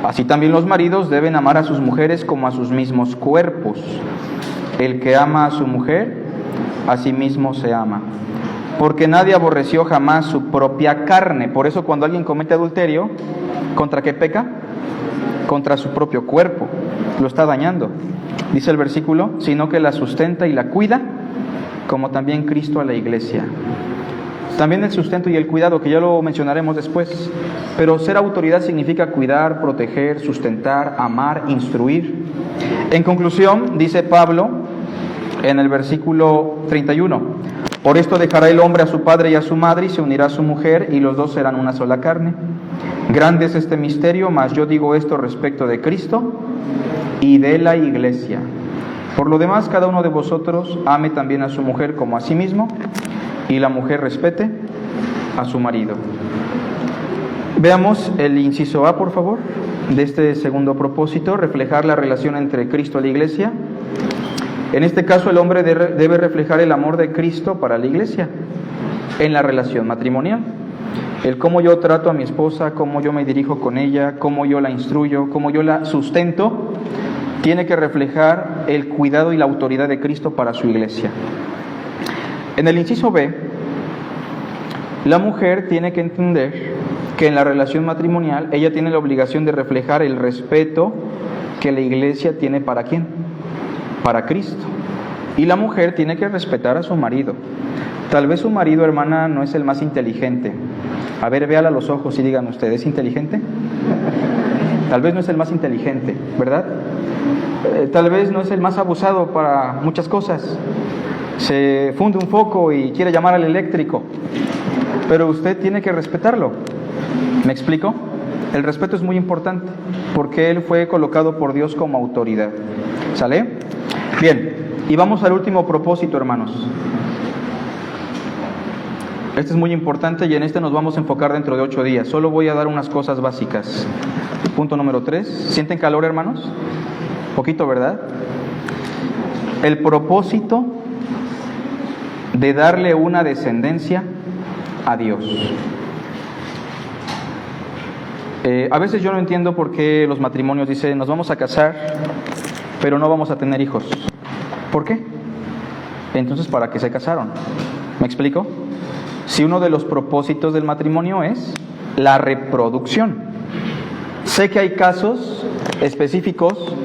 Así también los maridos deben amar a sus mujeres como a sus mismos cuerpos. El que ama a su mujer, a sí mismo se ama. Porque nadie aborreció jamás su propia carne. Por eso cuando alguien comete adulterio, ¿contra qué peca? Contra su propio cuerpo. Lo está dañando. Dice el versículo, sino que la sustenta y la cuida, como también Cristo a la iglesia. También el sustento y el cuidado, que ya lo mencionaremos después. Pero ser autoridad significa cuidar, proteger, sustentar, amar, instruir. En conclusión, dice Pablo en el versículo 31, por esto dejará el hombre a su padre y a su madre y se unirá a su mujer y los dos serán una sola carne. Grande es este misterio, mas yo digo esto respecto de Cristo y de la iglesia. Por lo demás, cada uno de vosotros ame también a su mujer como a sí mismo y la mujer respete a su marido. Veamos el inciso A, por favor, de este segundo propósito, reflejar la relación entre Cristo y la iglesia. En este caso, el hombre debe reflejar el amor de Cristo para la iglesia en la relación matrimonial. El cómo yo trato a mi esposa, cómo yo me dirijo con ella, cómo yo la instruyo, cómo yo la sustento, tiene que reflejar el cuidado y la autoridad de Cristo para su iglesia. En el inciso B, la mujer tiene que entender que en la relación matrimonial ella tiene la obligación de reflejar el respeto que la iglesia tiene ¿para quién? Para Cristo. Y la mujer tiene que respetar a su marido. Tal vez su marido, hermana, no es el más inteligente. A ver, véala a los ojos y digan usted, ¿es inteligente? Tal vez no es el más inteligente, ¿verdad? Tal vez no es el más abusado para muchas cosas. Se funde un foco y quiere llamar al eléctrico. Pero usted tiene que respetarlo. ¿Me explico? El respeto es muy importante porque él fue colocado por Dios como autoridad. ¿Sale? Bien, y vamos al último propósito, hermanos. Este es muy importante y en este nos vamos a enfocar dentro de 8 días. Solo voy a dar unas cosas básicas. Punto número 3. ¿Sienten calor, hermanos? Poquito, ¿verdad? El propósito de darle una descendencia a Dios. A veces yo no entiendo por qué los matrimonios dicen, nos vamos a casar, pero no vamos a tener hijos. ¿Por qué? Entonces, ¿para qué se casaron? ¿Me explico? Si uno de los propósitos del matrimonio es la reproducción. Sé que hay casos específicos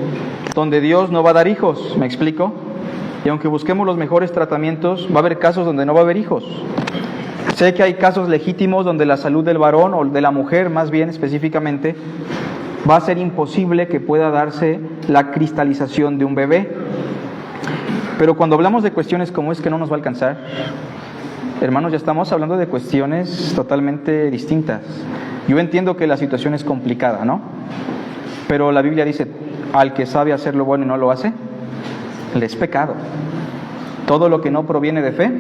donde Dios no va a dar hijos, ¿me explico? Y aunque busquemos los mejores tratamientos, va a haber casos donde no va a haber hijos. Sé que hay casos legítimos donde la salud del varón o de la mujer, más bien específicamente, va a ser imposible que pueda darse la cristalización de un bebé. Pero cuando hablamos de cuestiones como es que no nos va a alcanzar, hermanos, ya estamos hablando de cuestiones totalmente distintas. Yo entiendo que la situación es complicada, ¿no? Pero la Biblia dice, al que sabe hacer lo bueno y no lo hace, le es pecado. Todo lo que no proviene de fe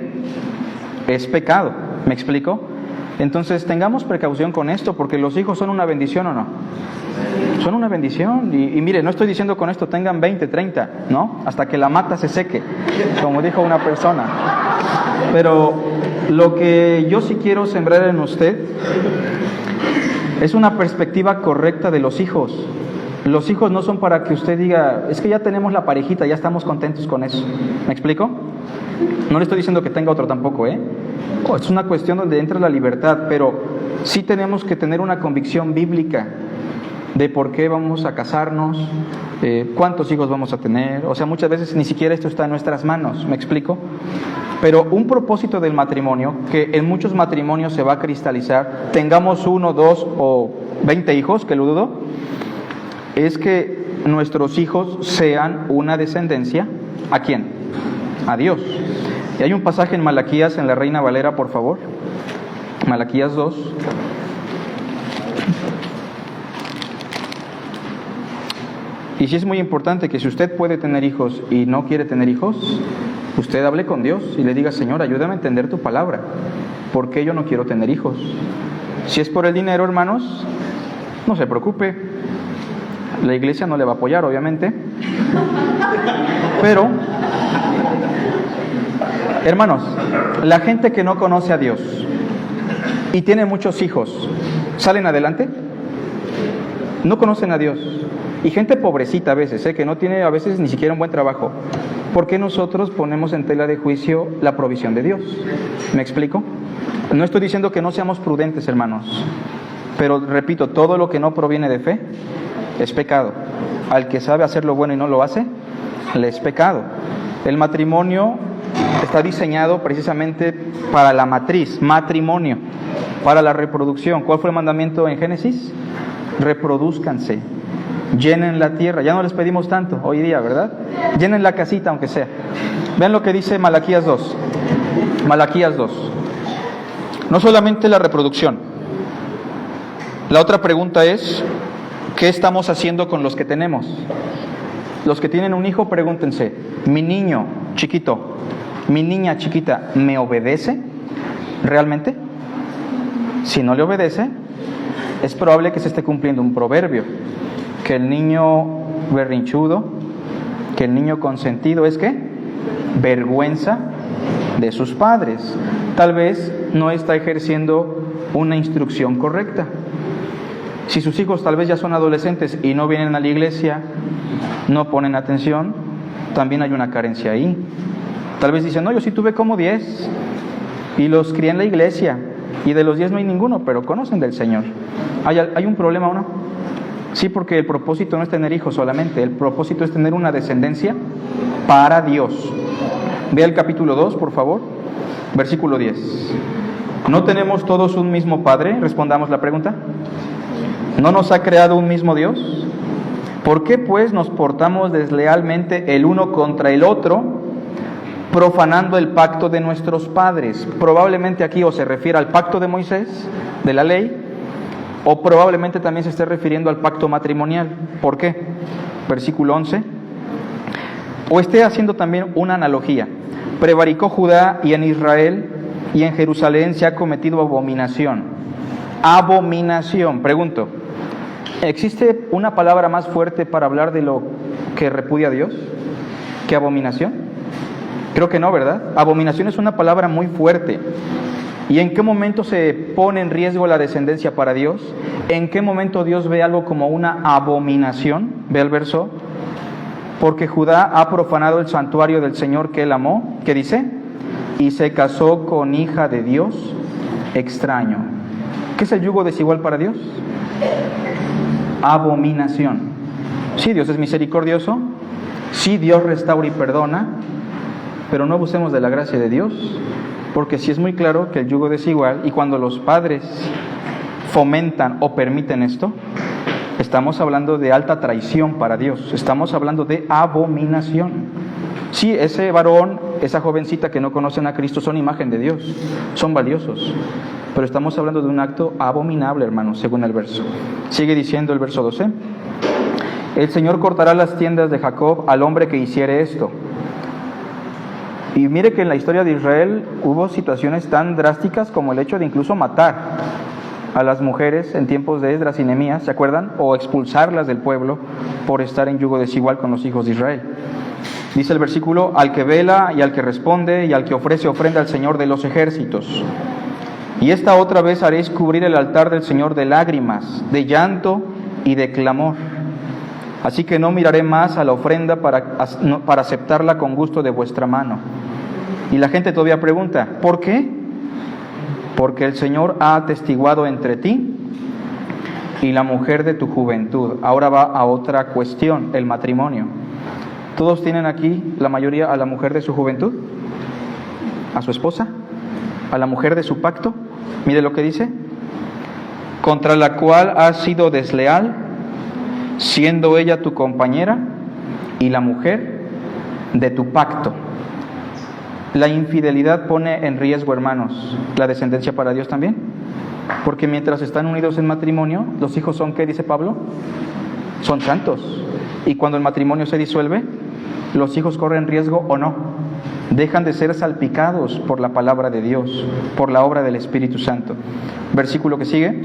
es pecado. ¿Me explico? Entonces tengamos precaución con esto, porque los hijos son una bendición, ¿o no? Son una bendición. Y mire, no estoy diciendo con esto tengan 20, 30, ¿no? Hasta que la mata se seque, como dijo una persona. Pero lo que yo sí quiero sembrar en usted es una perspectiva correcta de los hijos. Los hijos no son para que usted diga, es que ya tenemos la parejita, ya estamos contentos con eso. ¿Me explico? No le estoy diciendo que tenga otro tampoco, ¿eh? Es una cuestión donde entra la libertad, pero sí tenemos que tener una convicción bíblica de por qué vamos a casarnos, cuántos hijos vamos a tener. O sea, muchas veces ni siquiera esto está en nuestras manos. ¿Me explico? Pero un propósito del matrimonio, que en muchos matrimonios se va a cristalizar, tengamos 1, 2 o 20 hijos, que lo dudo, es que nuestros hijos sean una descendencia. ¿A quién? A Dios. Y hay un pasaje en Malaquías, en la Reina Valera, por favor. Malaquías 2. Y sí es muy importante que si usted puede tener hijos y no quiere tener hijos, usted hable con Dios y le diga, Señor, ayúdame a entender tu palabra. ¿Por qué yo no quiero tener hijos? Si es por el dinero, hermanos, no se preocupe. La iglesia no le va a apoyar, obviamente. Pero, hermanos, la gente que no conoce a Dios y tiene muchos hijos, ¿salen adelante? No conocen a Dios. Y gente pobrecita a veces, que no tiene a veces ni siquiera un buen trabajo. ¿Por qué nosotros ponemos en tela de juicio la provisión de Dios? ¿Me explico? No estoy diciendo que no seamos prudentes, hermanos. Pero repito, todo lo que no proviene de fe es pecado. Al que sabe hacer lo bueno y no lo hace, le es pecado. El matrimonio está diseñado precisamente para la matriz, matrimonio, para la reproducción. ¿Cuál fue el mandamiento en Génesis? Reprodúzcanse, llenen la tierra. Ya no les pedimos tanto hoy día, ¿verdad? Llenen la casita, aunque sea. Vean lo que dice Malaquías 2. Malaquías 2. No solamente la reproducción. La otra pregunta es, ¿qué estamos haciendo con los que tenemos? Los que tienen un hijo, pregúntense, ¿mi niño chiquito, mi niña chiquita, me obedece realmente? Si no le obedece, es probable que se esté cumpliendo un proverbio, que el niño berrinchudo, que el niño consentido es ¿qué? Vergüenza de sus padres. Tal vez no está ejerciendo una instrucción correcta. Si sus hijos tal vez ya son adolescentes y no vienen a la iglesia, no ponen atención, también hay una carencia ahí. Tal vez dicen, no, yo sí tuve como 10 y los crié en la iglesia y de los 10 no hay ninguno, pero conocen del Señor. ¿Hay un problema o no? Sí, porque el propósito no es tener hijos solamente, el propósito es tener una descendencia para Dios. Vea el capítulo 2, por favor, versículo 10. ¿No tenemos todos un mismo Padre? Respondamos la pregunta. ¿No nos ha creado un mismo Dios? ¿Por qué pues nos portamos deslealmente el uno contra el otro, profanando el pacto de nuestros padres? Probablemente aquí o se refiere al pacto de Moisés, de la ley, o probablemente también se esté refiriendo al pacto matrimonial. ¿Por qué? Versículo 11. O esté haciendo también una analogía. Prevaricó Judá y en Israel y en Jerusalén se ha cometido abominación. Abominación. Pregunto, ¿existe una palabra más fuerte para hablar de lo que repudia a Dios que abominación? Creo que no, ¿verdad? Abominación es una palabra muy fuerte. ¿Y en qué momento se pone en riesgo la descendencia para Dios? ¿En qué momento Dios ve algo como una abominación? Ve el verso. Porque Judá ha profanado el santuario del Señor que él amó. ¿Qué dice? Y se casó con hija de Dios extraño. ¿Qué es el yugo desigual para Dios? Abominación. Sí, Dios es misericordioso. Sí, Dios restaura y perdona. Pero no abusemos de la gracia de Dios. Porque sí es muy claro que el yugo desigual, y cuando los padres fomentan o permiten esto, estamos hablando de alta traición para Dios, estamos hablando de abominación. Sí, ese varón, esa jovencita que no conocen a Cristo son imagen de Dios, son valiosos, pero estamos hablando de un acto abominable, hermanos, según el verso. Sigue diciendo el verso 12. El Señor cortará las tiendas de Jacob al hombre que hiciere esto, Y mire que en la historia de Israel hubo situaciones tan drásticas como el hecho de incluso matar a las mujeres en tiempos de Esdras y Nehemías, ¿se acuerdan? O expulsarlas del pueblo por estar en yugo desigual con los hijos de Israel. Dice el versículo: al que vela y al que responde y al que ofrece ofrenda al Señor de los ejércitos. Y esta otra vez haréis cubrir el altar del Señor de lágrimas, de llanto y de clamor. Así que no miraré más a la ofrenda para aceptarla con gusto de vuestra mano. Y la gente todavía pregunta, ¿por qué? Porque el Señor ha atestiguado entre ti y la mujer de tu juventud. Ahora va a otra cuestión, el matrimonio. ¿Todos tienen aquí, la mayoría, a la mujer de su juventud? ¿A su esposa? ¿A la mujer de su pacto? Mire lo que dice: contra la cual has sido desleal, siendo ella tu compañera y la mujer de tu pacto. La infidelidad pone en riesgo, hermanos, la descendencia para Dios también, porque mientras están unidos en matrimonio, los hijos son, ¿qué dice Pablo? Son santos. Y cuando el matrimonio se disuelve, los hijos corren riesgo o no, dejan de ser salpicados por la palabra de Dios, por la obra del Espíritu Santo. Versículo que sigue: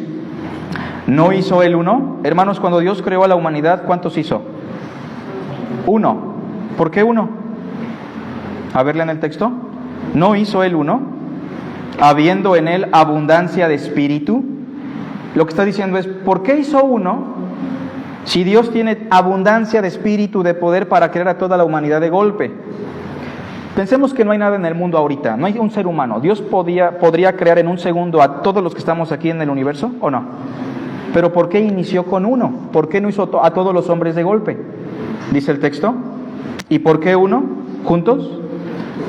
¿no hizo él uno? Hermanos, cuando Dios creó a la humanidad, ¿cuántos hizo? Uno. ¿Por qué uno? A verle en el texto. ¿No hizo él uno? Habiendo en él abundancia de espíritu. Lo que está diciendo es, ¿por qué hizo uno si Dios tiene abundancia de espíritu, de poder para crear a toda la humanidad de golpe? Pensemos que no hay nada en el mundo ahorita, no hay un ser humano. ¿Dios podría crear en un segundo a todos los que estamos aquí en el universo o no? Pero ¿por qué inició con uno? ¿Por qué no hizo a todos los hombres de golpe? Dice el texto. ¿Y por qué uno? ¿Juntos?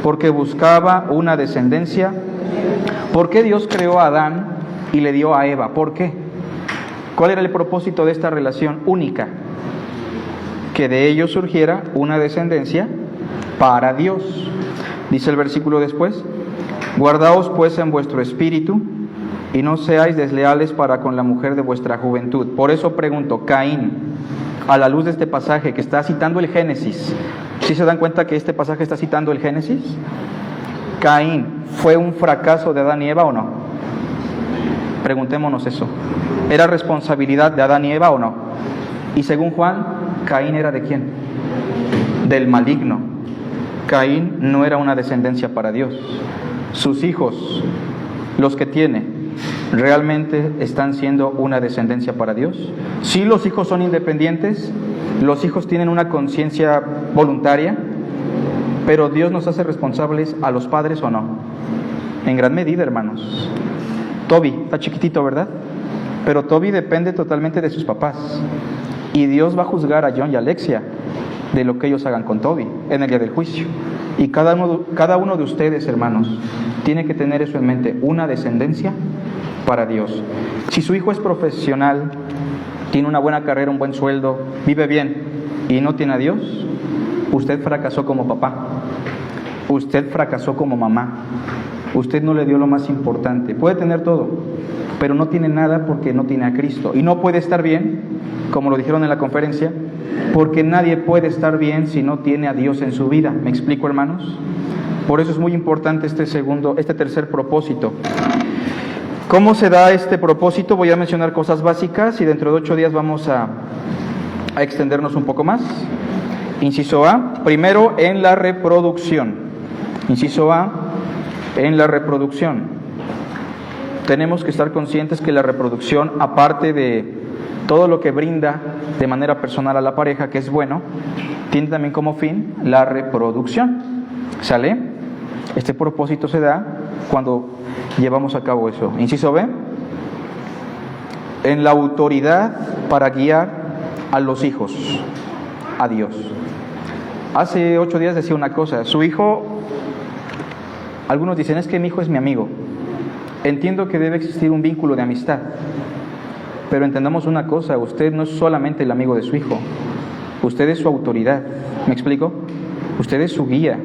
Porque buscaba una descendencia. ¿Por qué Dios creó a Adán y le dio a Eva? ¿Por qué? ¿Cuál era el propósito de esta relación única? Que de ellos surgiera una descendencia para Dios. Dice el versículo después: guardaos pues en vuestro espíritu y no seáis desleales para con la mujer de vuestra juventud. Por eso pregunto, Caín, a la luz de este pasaje que está citando el Génesis, ¿sí se dan cuenta que este pasaje está citando el Génesis? Caín, ¿fue un fracaso de Adán y Eva o no? Preguntémonos eso. ¿Era responsabilidad de Adán y Eva o no? Y según Juan, ¿Caín era de quién? Del maligno. Caín no era una descendencia para Dios. Sus hijos, los que tiene, ¿realmente están siendo una descendencia para Dios? Sí, los hijos son independientes, los hijos tienen una conciencia voluntaria, pero Dios nos hace responsables a los padres o no. En gran medida, hermanos. Toby, está chiquitito, ¿verdad? Pero Toby depende totalmente de sus papás. Y Dios va a juzgar a John y a Alexia de lo que ellos hagan con Toby en el día del juicio. Y cada uno de ustedes, hermanos, tiene que tener eso en mente, una descendencia para Dios. Si su hijo es profesional, tiene una buena carrera, un buen sueldo, vive bien y no tiene a Dios, usted fracasó como papá, usted fracasó como mamá, usted no le dio lo más importante. Puede tener todo, pero no tiene nada porque no tiene a Cristo. Y no puede estar bien, como lo dijeron en la conferencia, porque nadie puede estar bien si no tiene a Dios en su vida. ¿Me explico, hermanos? Por eso es muy importante este tercer propósito. ¿Cómo se da este propósito? Voy a mencionar cosas básicas y dentro de 8 días vamos a extendernos un poco más. Inciso A, primero en la reproducción. Inciso A, en la reproducción. Tenemos que estar conscientes que la reproducción, aparte de todo lo que brinda de manera personal a la pareja, que es bueno, tiene también como fin la reproducción. ¿Sale? Este propósito se da cuando llevamos a cabo eso. Inciso B, en la autoridad para guiar a los hijos a Dios. Hace 8 días decía una cosa, su hijo, algunos dicen, es que mi hijo es mi amigo. Entiendo que debe existir un vínculo de amistad, pero entendamos una cosa, usted no es solamente el amigo de su hijo, usted es su autoridad. ¿Me explico? Usted es su guía,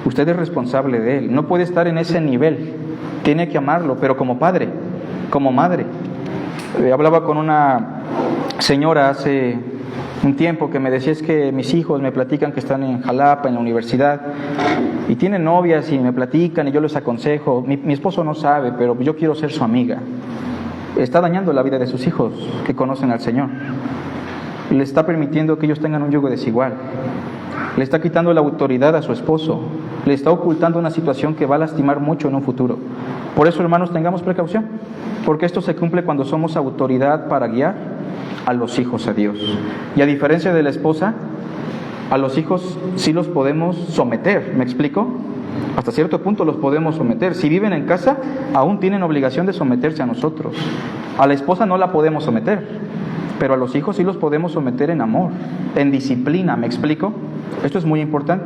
usted es responsable de él, no puede estar en ese nivel, tiene que amarlo, pero como padre, como madre. Hablaba con una señora hace un tiempo que me decía, es que mis hijos me platican que están en Jalapa, en la universidad, y tienen novias y me platican y yo les aconsejo, mi esposo no sabe, pero yo quiero ser su amiga. Está dañando la vida de sus hijos que conocen al Señor. Le está permitiendo que ellos tengan un yugo desigual. Le está quitando la autoridad a su esposo. Le está ocultando una situación que va a lastimar mucho en un futuro. Por eso, hermanos, tengamos precaución, porque esto se cumple cuando somos autoridad para guiar a los hijos a Dios. Y a diferencia de la esposa, a los hijos sí los podemos someter, ¿me explico? Hasta cierto punto los podemos someter. Si viven en casa, aún tienen obligación de someterse a nosotros. A la esposa no la podemos someter, pero a los hijos sí los podemos someter en amor, en disciplina, ¿me explico? Esto es muy importante.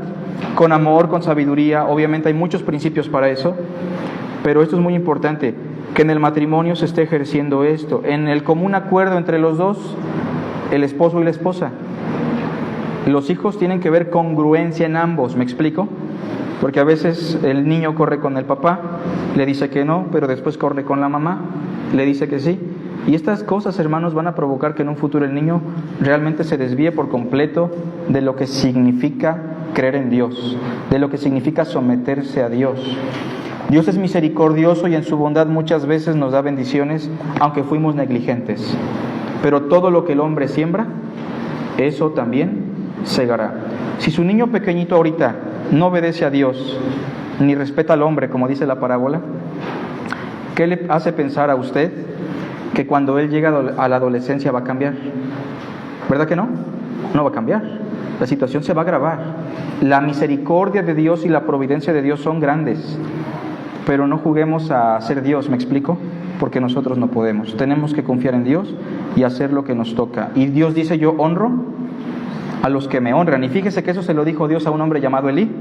Con amor, con sabiduría, obviamente hay muchos principios para eso, pero esto es muy importante, que en el matrimonio se esté ejerciendo esto, en el común acuerdo entre los dos, el esposo y la esposa. Los hijos tienen que ver congruencia en ambos, ¿me explico? Porque a veces el niño corre con el papá, le dice que no, pero después corre con la mamá, le dice que sí. Y estas cosas, hermanos, van a provocar que en un futuro el niño realmente se desvíe por completo de lo que significa creer en Dios, de lo que significa someterse a Dios. Dios es misericordioso y en su bondad muchas veces nos da bendiciones, aunque fuimos negligentes. Pero todo lo que el hombre siembra, eso también segará. Si su niño pequeñito ahorita no obedece a Dios, ni respeta al hombre, como dice la parábola, ¿qué le hace pensar a usted que cuando él llega a la adolescencia va a cambiar? ¿Verdad que no? No va a cambiar. La situación se va a agravar. La misericordia de Dios y la providencia de Dios son grandes, pero no juguemos a ser Dios, ¿me explico? Porque nosotros no podemos. Tenemos que confiar en Dios y hacer lo que nos toca. Y Dios dice: yo honro a los que me honran. Y fíjese que eso se lo dijo Dios a un hombre llamado Elí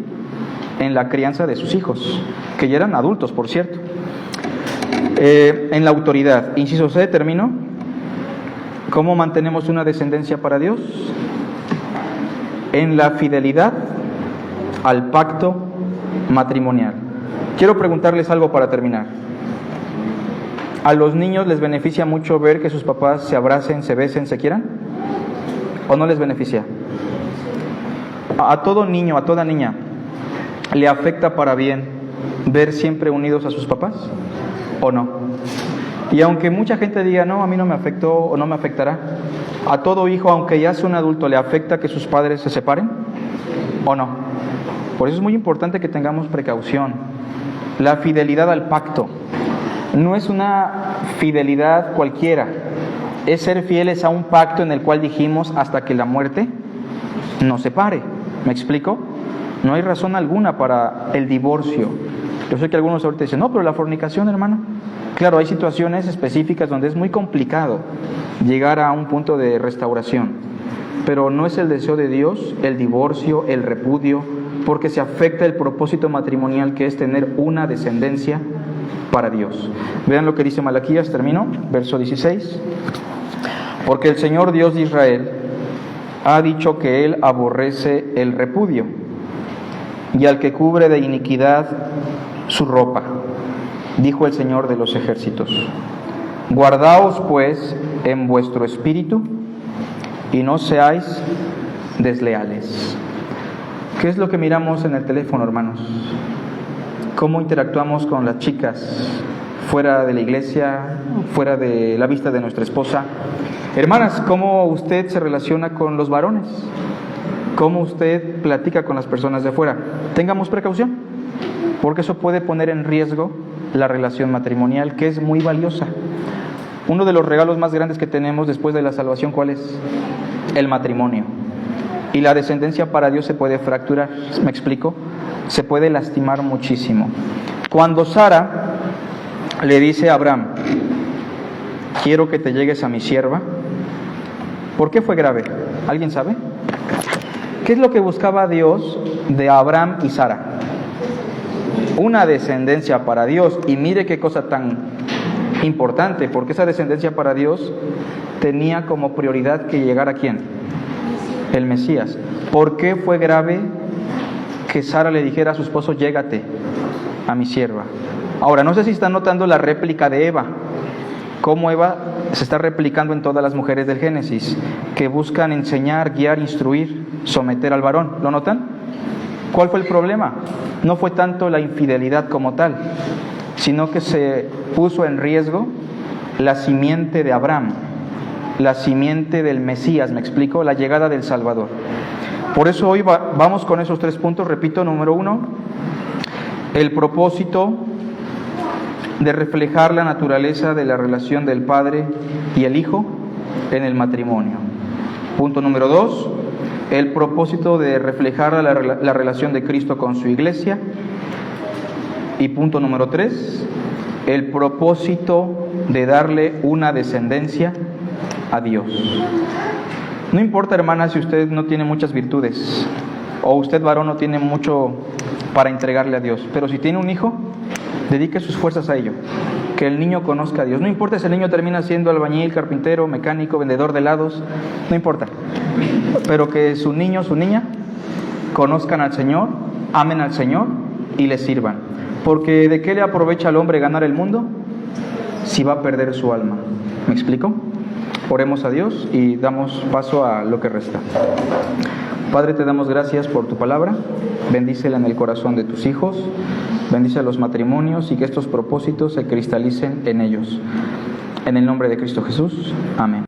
en la crianza de sus hijos, que ya eran adultos, por cierto. En la autoridad, inciso C, termino. ¿Cómo mantenemos una descendencia para Dios? En la fidelidad al pacto matrimonial. Quiero preguntarles algo para terminar. ¿A los niños les beneficia mucho ver que sus papás se abracen, se besen, se quieran? ¿O no les beneficia? A todo niño, a toda niña, ¿le afecta para bien ver siempre unidos a sus papás? ¿O no? Y aunque mucha gente diga: no, a mí no me afectó o no me afectará, ¿a todo hijo, aunque ya sea un adulto, le afecta que sus padres se separen? ¿O no? Por eso es muy importante que tengamos precaución. La fidelidad al pacto no es una fidelidad cualquiera, es ser fieles a un pacto en el cual dijimos: hasta que la muerte nos separe. ¿Me explico? No hay razón alguna para el divorcio. Yo sé que algunos ahorita dicen: no, pero la fornicación, hermano. Claro, hay situaciones específicas donde es muy complicado llegar a un punto de restauración, pero no es el deseo de Dios el divorcio, el repudio, porque se afecta el propósito matrimonial, que es tener una descendencia para Dios. Vean lo que dice Malaquías, termino, verso 16. Porque el Señor Dios de Israel ha dicho que Él aborrece el repudio y al que cubre de iniquidad su ropa, dijo el Señor de los ejércitos. Guardaos pues en vuestro espíritu y no seáis desleales. ¿Qué es lo que miramos en el teléfono, hermanos? ¿Cómo interactuamos con las chicas fuera de la iglesia, fuera de la vista de nuestra esposa? Hermanas, ¿cómo usted se relaciona con los varones? ¿Cómo usted platica con las personas de afuera? Tengamos precaución, porque eso puede poner en riesgo la relación matrimonial, que es muy valiosa. Uno de los regalos más grandes que tenemos después de la salvación, ¿cuál es? El matrimonio. Y la descendencia para Dios se puede fracturar, ¿me explico? Se puede lastimar muchísimo. Cuando Sara le dice a Abraham: quiero que te llegues a mi sierva, ¿por qué fue grave? ¿Alguien sabe? ¿Qué es lo que buscaba Dios de Abraham y Sara? Una descendencia para Dios. Y mire qué cosa tan importante, porque esa descendencia para Dios tenía como prioridad que llegara ¿a quién? El Mesías. ¿Por qué fue grave que Sara le dijera a su esposo: llégate a mi sierva? Ahora, no sé si están notando la réplica de Eva, cómo Eva se está replicando en todas las mujeres del Génesis, que buscan enseñar, guiar, instruir, someter al varón. ¿Lo notan? ¿Cuál fue el problema? No fue tanto la infidelidad como tal, sino que se puso en riesgo la simiente de Abraham, la simiente del Mesías, ¿me explico? La llegada del Salvador. Por eso hoy vamos con esos 3 puntos. Repito, número 1, el propósito de reflejar la naturaleza de la relación del Padre y el Hijo en el matrimonio. Punto número 2, el propósito de reflejar la relación de Cristo con su iglesia. Y punto número 3, el propósito de darle una descendencia a Dios. No importa, hermana, si usted no tiene muchas virtudes o usted, varón, no tiene mucho para entregarle a Dios, pero si tiene un hijo, dedique sus fuerzas a ello, que el niño conozca a Dios. No importa si el niño termina siendo albañil, carpintero, mecánico, vendedor de helados, no importa, pero que su niño, su niña, conozcan al Señor, amen al Señor y le sirvan. Porque ¿de qué le aprovecha al hombre ganar el mundo si va a perder su alma? ¿Me explico? Oremos a Dios y damos paso a lo que resta. Padre, te damos gracias por tu palabra. Bendícela en el corazón de tus hijos. Bendice a los matrimonios y que estos propósitos se cristalicen en ellos. En el nombre de Cristo Jesús. Amén.